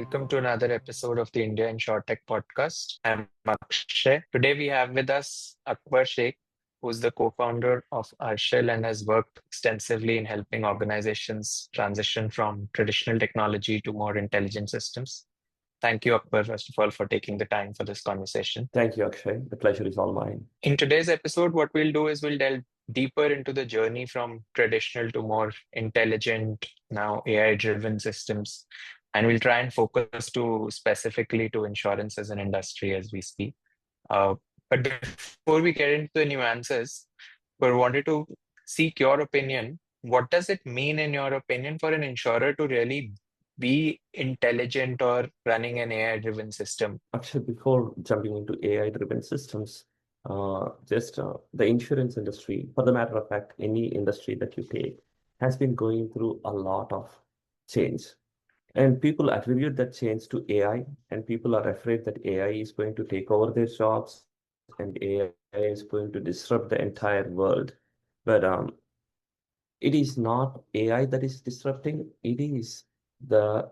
welcome to another episode of the India InsurTech podcast. I'm Akshay. Today we have with us Akbar Sheikh, who's the co-founder of Arshil and has worked extensively in helping organizations transition from traditional technology to more intelligent systems. Thank you, Akbar, first of all, for taking the time for this conversation. Thank you, Akshay. The pleasure is all mine. In today's episode, what we'll do is we'll delve deeper into the journey from traditional to more intelligent, now AI-driven systems. And we'll try and focus to specifically to insurance as an industry as we speak. Uh, but before we get into the nuances, we wanted to seek your opinion. What does it mean, in your opinion, for an insurer to really be intelligent or running an AI-driven system? Akshay, before jumping into AI-driven systems, just the insurance industry, for the matter of fact, any industry that you take, has been going through a lot of change. And people attribute that change to AI, and people are afraid that AI is going to take over their jobs and AI is going to disrupt the entire world. But it is not AI that is disrupting, it is the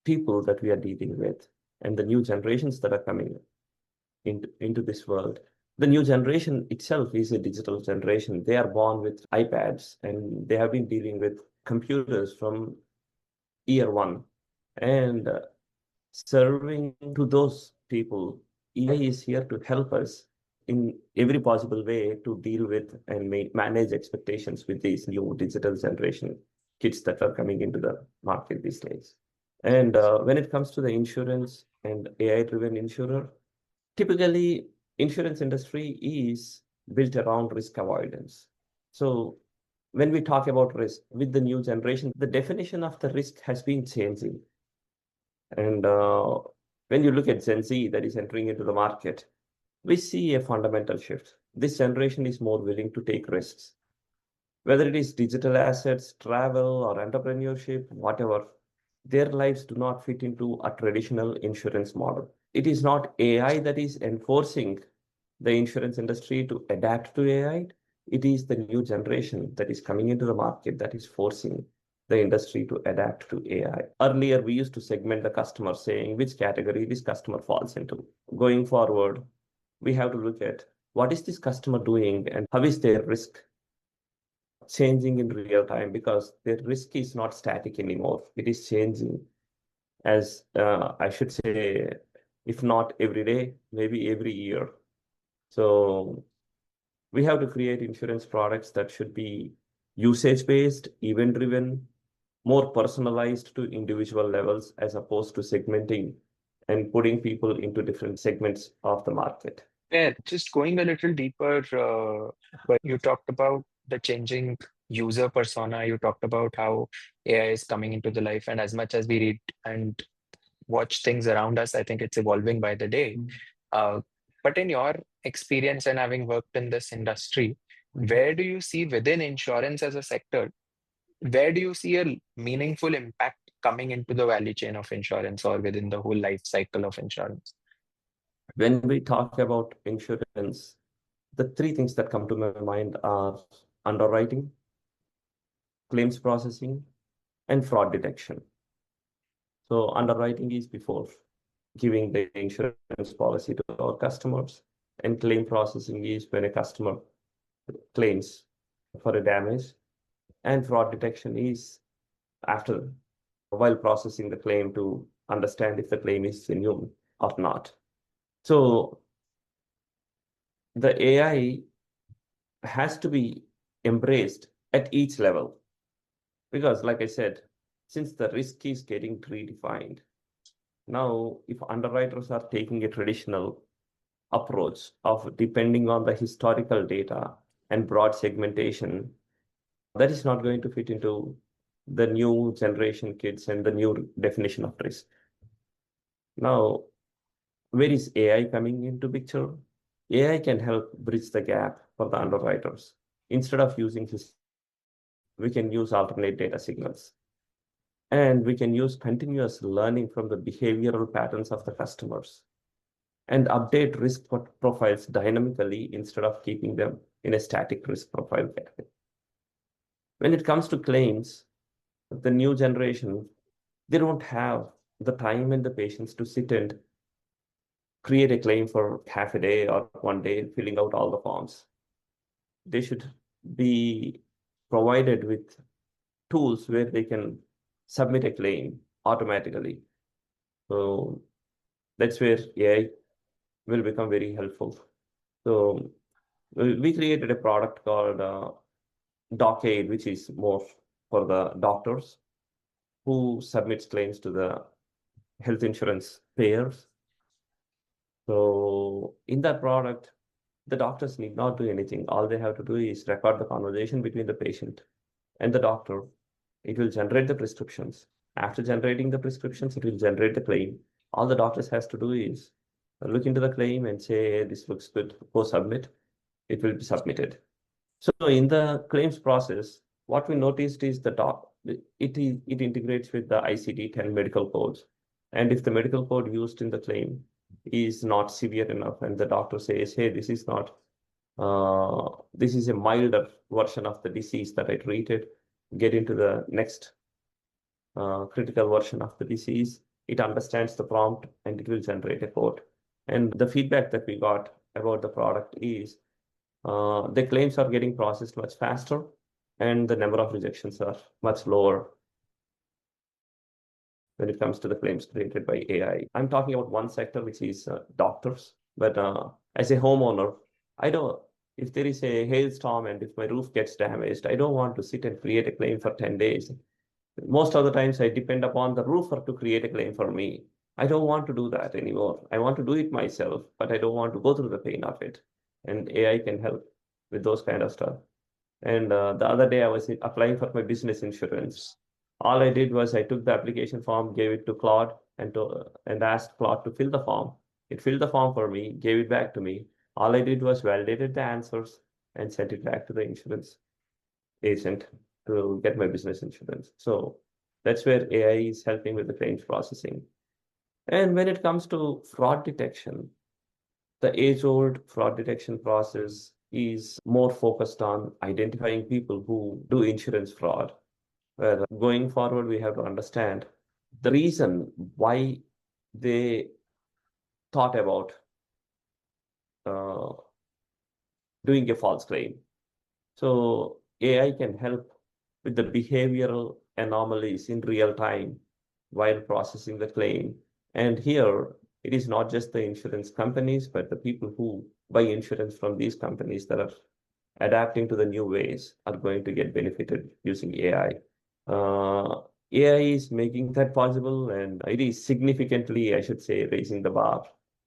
people that we are dealing with and the new generations that are coming into this world. The new generation itself is a digital generation. They are born with iPads and they have been dealing with computers from year one. And serving to those people, AI is here to help us in every possible way to deal with and manage expectations with these new digital generation kids that are coming into the market these days. And when it comes to the insurance and AI-driven insurer, typically insurance industry is built around risk avoidance. So when we talk about risk with the new generation, the definition of the risk has been changing. And when you look at Gen Z that is entering into the market, we see a fundamental shift. This generation is more willing to take risks. Whether it is digital assets, travel, or entrepreneurship, whatever, their lives do not fit into a traditional insurance model. It is not AI that is enforcing the insurance industry to adapt to AI. It is the new generation that is coming into the market that is forcing the industry to adapt to AI. Earlier, we used to segment the customer saying which category this customer falls into. Going forward, we have to look at what is this customer doing and how is their risk changing in real time, because their risk is not static anymore. It is changing as I should say, if not every day, maybe every year. So we have to create insurance products that should be usage-based, event-driven, more personalized to individual levels as opposed to segmenting and putting people into different segments of the market. Yeah, just going a little deeper, but you talked about the changing user persona. You talked about how AI is coming into the life, and as much as we read and watch things around us, I think it's evolving by the day. Uh, but in your experience and having worked in this industry, where do you see within insurance as a sector, where do you see a meaningful impact coming into the value chain of insurance or within the whole life cycle of insurance? When we talk about insurance, the three things that come to my mind are underwriting, claims processing, and fraud detection. So underwriting is before giving the insurance policy to our customers, and claim processing is when a customer claims for a damage, and fraud detection is after while processing the claim to understand if the claim is genuine or not. So the AI has to be embraced at each level because, like I said, since the risk is getting redefined, now if underwriters are taking a traditional approach of depending on the historical data and broad segmentation, that is not going to fit into the new generation kids and the new definition of risk. Now, where is AI coming into picture? AI can help bridge the gap for the underwriters. Instead of using this, we can use alternate data signals. And we can use continuous learning from the behavioral patterns of the customers and update risk profiles dynamically instead of keeping them in a static risk profile category. When it comes to claims, the new generation, they don't have the time and the patience to sit and create a claim for half a day or one day, filling out all the forms. They should be provided with tools where they can submit a claim automatically. So that's where AI will become very helpful. So we created a product called DocAid, which is more for the doctors who submits claims to the health insurance payers. So in that product, the doctors need not do anything. All they have to do is record the conversation between the patient and the doctor. It will generate the prescriptions. After generating the prescriptions, it will generate the claim. All the doctors has to do is look into the claim and say, "Hey, this looks good, go submit." It will be submitted. So in the claims process, what we noticed is it integrates with the ICD-10 medical codes. And if the medical code used in the claim is not severe enough, and the doctor says, "Hey, this is not, this is a milder version of the disease that I treated, get into the next critical version of the disease," it understands the prompt and it will generate a code. And the feedback that we got about the product is the claims are getting processed much faster and the number of rejections are much lower when it comes to the claims created by AI. I'm talking about one sector, which is doctors. But as a homeowner, I don't, if there is a hailstorm and if my roof gets damaged, I don't want to sit and create a claim for 10 days. Most of the times I depend upon the roofer to create a claim for me. I don't want to do that anymore. I want to do it myself, but I don't want to go through the pain of it. And AI can help with those kind of stuff. And the other day I was applying for my business insurance. All I did was I took the application form, gave it to Claude, and asked Claude to fill the form. It filled the form for me, gave it back to me. All I did was validated the answers and sent it back to the insurance agent to get my business insurance. So that's where AI is helping with the claims processing. And when it comes to fraud detection, the age-old fraud detection process is more focused on identifying people who do insurance fraud. Where going forward, we have to understand the reason why they thought about uh, doing a false claim. So AI can help with the behavioral anomalies in real time while processing the claim. And here, it is not just the insurance companies, but the people who buy insurance from these companies that are adapting to the new ways are going to get benefited using AI. AI is making that possible, and it is significantly, I should say, raising the bar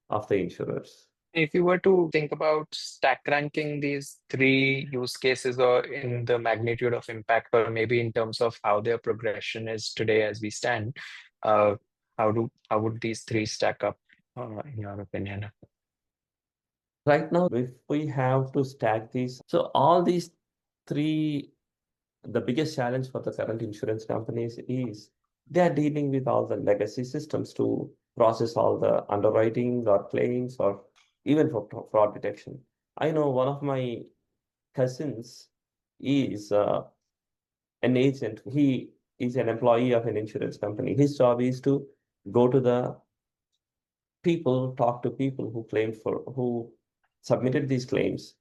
of the insurers. If you were to think about stack ranking these three use cases or in the magnitude of impact, or maybe in terms of how their progression is today as we stand, uh, how would these three stack up, in your opinion? Right now, if we have to stack these, so all these three, the biggest challenge for the current insurance companies is they are dealing with all the legacy systems to process all the underwriting or claims or even for fraud detection. I know one of my cousins is an agent. He is an employee of an insurance company. His job is to go to the people, talk to people who claimed for, who submitted these claims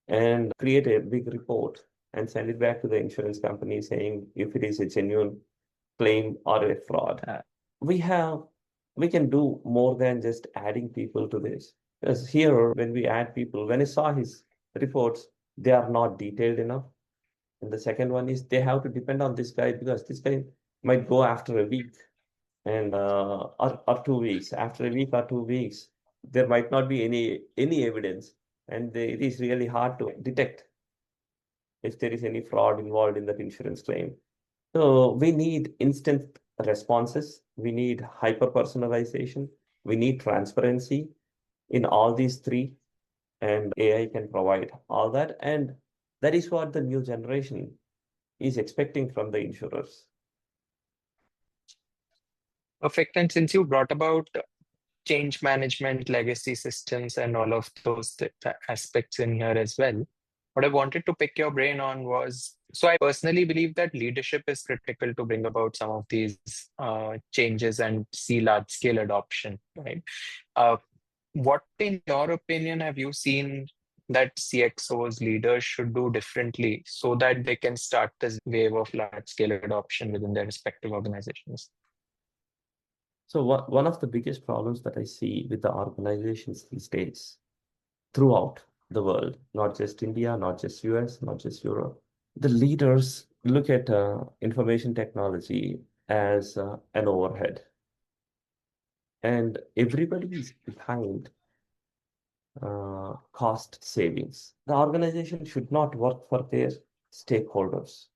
and create a big report and send it back to the insurance company saying if it is a genuine claim or a fraud. We have, we can do more than just adding people to this. Because here, when we add people, when I saw his reports, they are not detailed enough. And the second one is they have to depend on this guy because this guy might go after a week and or 2 weeks. After a week or 2 weeks, there might not be any evidence, and it is really hard to detect if there is any fraud involved in that insurance claim. So we need instant responses. We need hyper personalization. We need transparency in all these three, and AI can provide all that. And that is what the new generation is expecting from the insurers. Perfect. And since you brought about change management, legacy systems, and all of those aspects in here as well, What I wanted to pick your brain on was, so I personally believe that leadership is critical to bring about some of these changes and see large scale adoption, right? Uh, what, in your opinion, have you seen that CXOs leaders should do differently so that they can start this wave of large scale adoption within their respective organizations? So one of the biggest problems that I see with the organizations these days throughout the world, not just India, not just US, not just Europe, the leaders look at information technology as an overhead, and everybody is behind cost savings. The organization should not work for their stakeholders.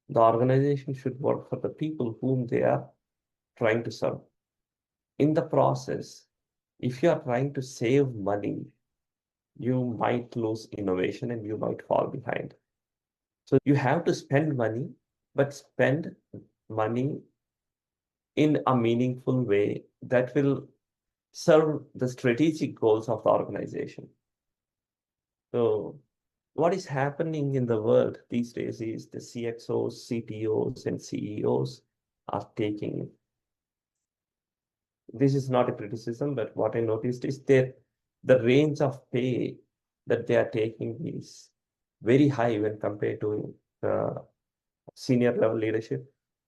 The organization should work for the people whom they are trying to serve. In the process, if you are trying to save money, you might lose innovation and you might fall behind. So you have to spend money, but spend money in a meaningful way that will serve the strategic goals of the organization. So what is happening in the world these days is the CXOs, CTOs, and CEOs are taking, this is not a criticism, but what I noticed is that the range of pay that they are taking is very high when compared to the senior level leadership,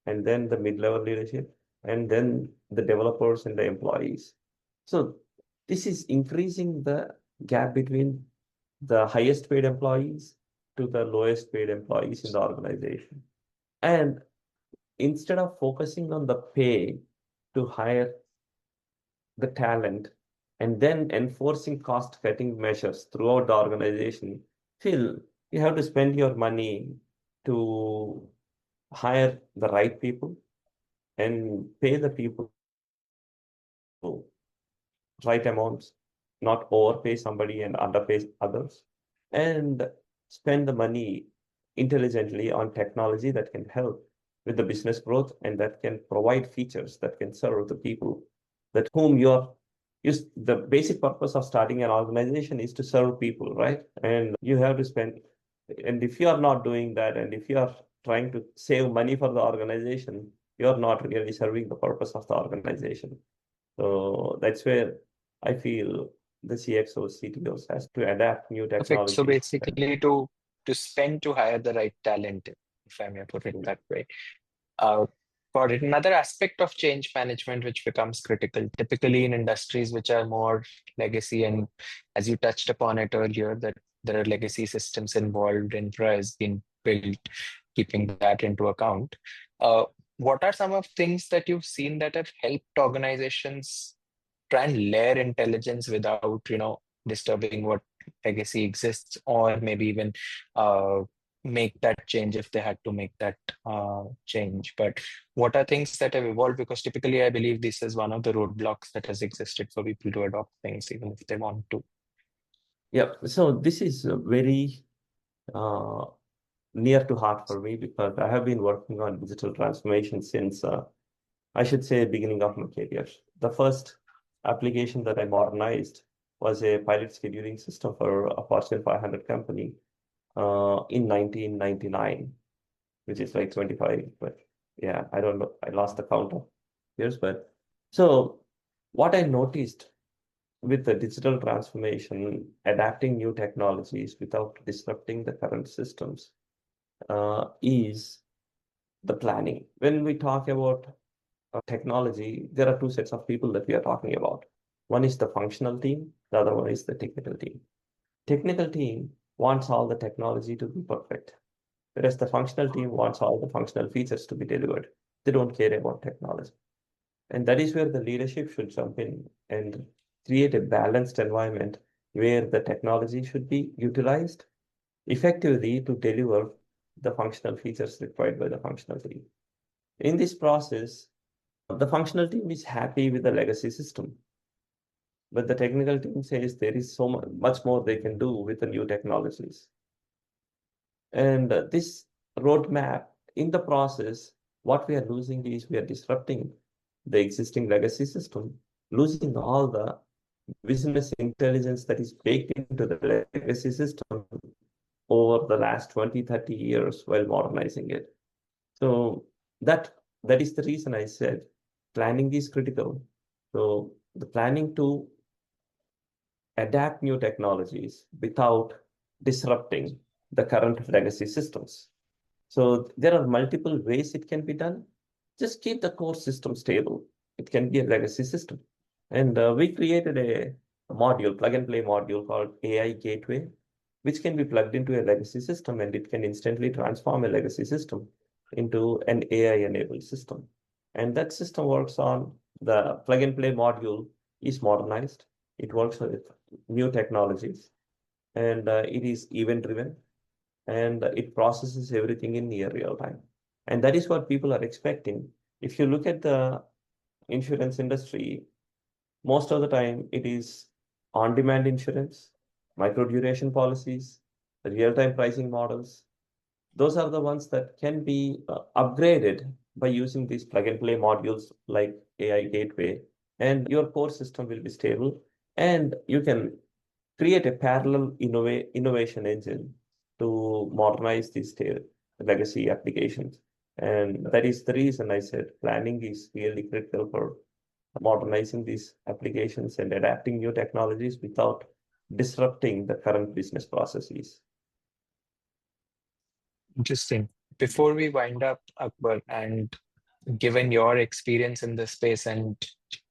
and then the mid-level leadership, and then the developers and the employees. So this is increasing the gap between the highest paid employees to the lowest paid employees in the organization. And instead of focusing on the pay to hire the talent and then enforcing cost cutting measures throughout the organization, Phil, you have to spend your money to hire the right people and pay the people right amounts, not overpay somebody and underpay others, and spend the money intelligently on technology that can help with the business growth and that can provide features that can serve the people that whom you're is the basic purpose of starting an organization is to serve people, right? And you have to spend, and if you are not doing that, and if you are trying to save money for the organization, you're not really serving the purpose of the organization. So that's where I feel the CXOs, CTOs has to adapt new Perfect. So technologies. basically, to spend to hire the right talent, if I may put it that way. Uh, Got it. Another aspect of change management which becomes critical, typically in industries which are more legacy, and as you touched upon it earlier, that there are legacy systems involved, infra has been built, keeping that into account. Uh, what are some of things that you've seen that have helped organizations try and layer intelligence without, disturbing what legacy exists, or maybe even uh, make that change if they had to make that change. But what are things that have evolved? Because typically, I believe this is one of the roadblocks that has existed for people to adopt things, even if they want to. Yeah, so this is very uh, near to heart for me because I have been working on digital transformation since I should say beginning of my career. The first application that I modernized was a pilot scheduling system for a Fortune 500 company in 1999, which is like 25, but yeah, I don't know. I lost the count of years, but so what I noticed with the digital transformation, adapting new technologies without disrupting the current systems is the planning. When we talk about technology, there are two sets of people that we are talking about. One is the functional team, the other one is the technical team. Technical team wants all the technology to be perfect, whereas the functional team wants all the functional features to be delivered. They don't care about technology. And that is where the leadership should jump in and create a balanced environment where the technology should be utilized effectively to deliver the functional features required by the functional team. In this process, the functional team is happy with the legacy system, but the technical team says there is so much more they can do with the new technologies. And this roadmap, in the process, what we are losing is we are disrupting the existing legacy system, losing all the business intelligence that is baked into the legacy system, over the last 20, 30 years while modernizing it. So that that is the reason I said planning is critical. So the planning to adapt new technologies without disrupting the current legacy systems. So there are multiple ways it can be done. Just keep the core system stable. It can be a legacy system. And we created a module, plug and play module called AI Gateway, which can be plugged into a legacy system and it can instantly transform a legacy system into an AI-enabled system. And that system works on the plug and play module is modernized. It works with new technologies and it is event driven and it processes everything in near real time. And that is what people are expecting. If you look at the insurance industry, most of the time it is on-demand insurance, micro-duration policies, real-time pricing models. Those are the ones that can be upgraded by using these plug-and-play modules like AI Gateway, and your core system will be stable, and you can create a parallel innovation engine to modernize these legacy applications. And that is the reason I said planning is really critical for modernizing these applications and adapting new technologies without disrupting the current business processes. Interesting. Before we wind up, Akbar, and given your experience in this space and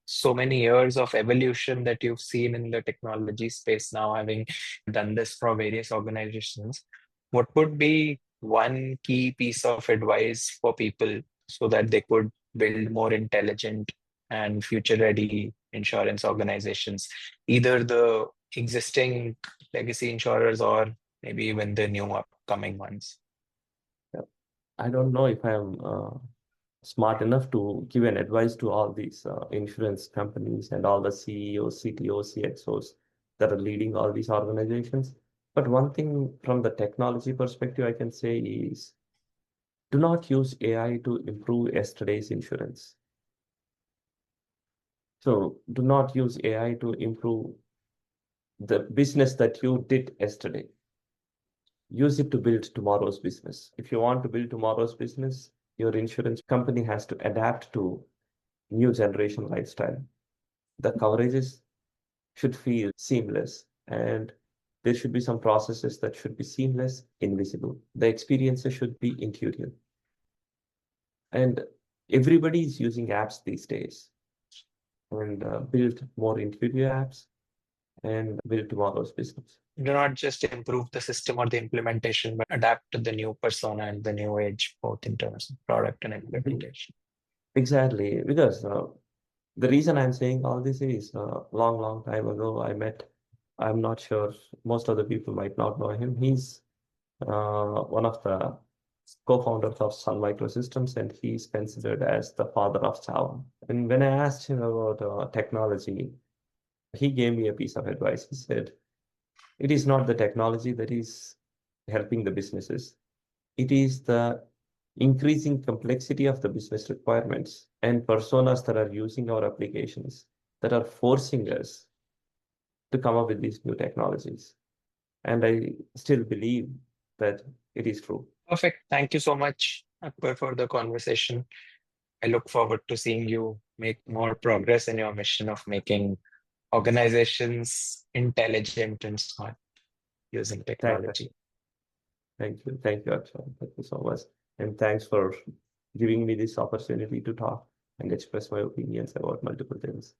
so many years of evolution that you've seen in the technology space now, having done this for various organizations, what would be one key piece of advice for people so that they could build more intelligent and future-ready insurance organizations, either the existing legacy insurers or maybe even the new upcoming ones? I don't know if I'm smart enough to give an advice to all these insurance companies and all the CEOs, CTOs, CXOs that are leading all these organizations. But one thing from the technology perspective, I can say is do not use AI to improve yesterday's insurance. So do not use AI to improve the business that you did yesterday. Use it to build tomorrow's business. If you want to build tomorrow's business, your insurance company has to adapt to new generation lifestyle. The coverages should feel seamless and there should be some processes that should be seamless, invisible. The experiences should be intuitive. And everybody is using apps these days and build more intuitive apps and build tomorrow's business. Do not just improve the system or the implementation, but adapt to the new persona and the new age, both in terms of product and implementation. Exactly, because the reason I'm saying all this is long, long time ago, I'm not sure, most of the people might not know him. He's one of the co-founders of Sun Microsystems, and he's considered as the father of Java. And when I asked him about technology, he gave me a piece of advice. He said, it is not the technology that is helping the businesses. It is the increasing complexity of the business requirements and personas that are using our applications that are forcing us to come up with these new technologies. And I still believe that it is true. Perfect. Thank you so much, Akbar, for the conversation. I look forward to seeing you make more progress in your mission of making organizations intelligent and smart using Thank, technology. thank you. Thank you, Arshil. Thank you so much. And thanks for giving me this opportunity to talk and express my opinions about multiple things.